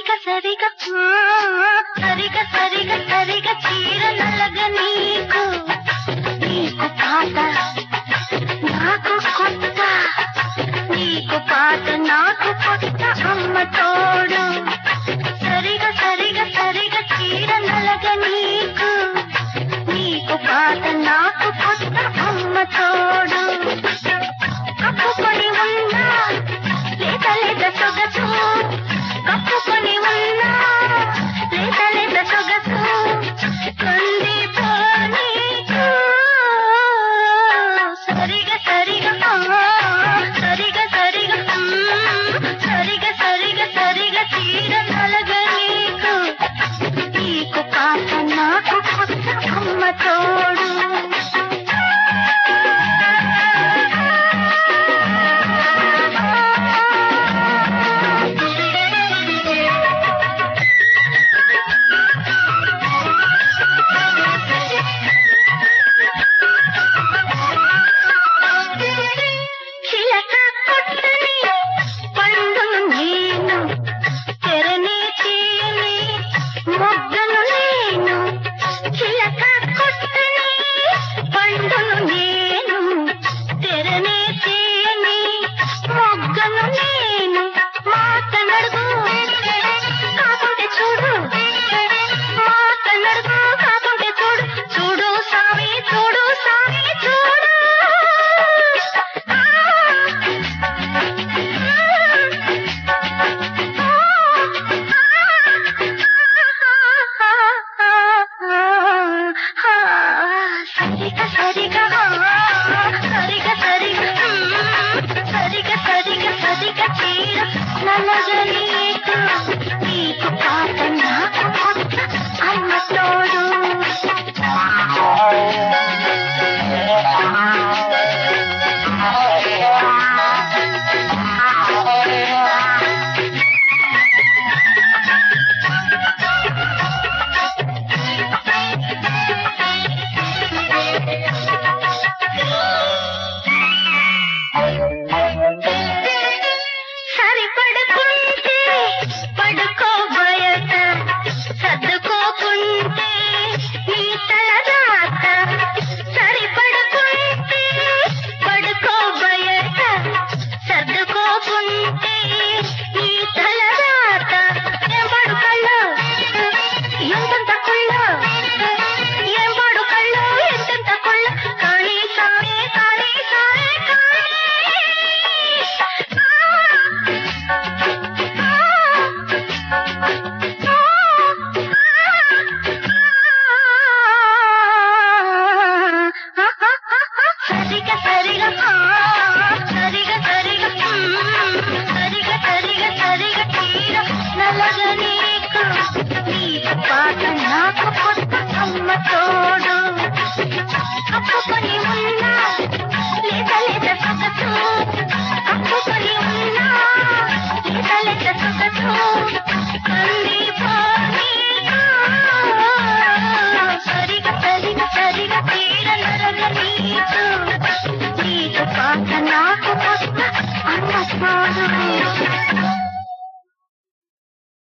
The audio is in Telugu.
సరిగ సరిగ సరిగ సరిగ సరిగ చీర నల్లగ నీకు నీకు పాట నాకు కొత్త నీకు పాట నాకు కొత్త అమ్మ తోడు సరిగ సరిగ సరిగ చీర నల్లగ నీకు నీకు పాట నాకు కొత్త అమ్మ తోడు కప్పుకొని ఉన్నా లేత లేత సొగసు కప్పుకొని ఉన్నా లేత లేత సొగసు కందిపోనీకు సరిగ సరిగ సరిగ సరిగ సరిగ సరిగ సరిగ చీర నలగ నీకు నీకు పాట నాకు కొత్త అమ్మ తోడు సరిగ సరిగ సరిగ చీర నల్లగ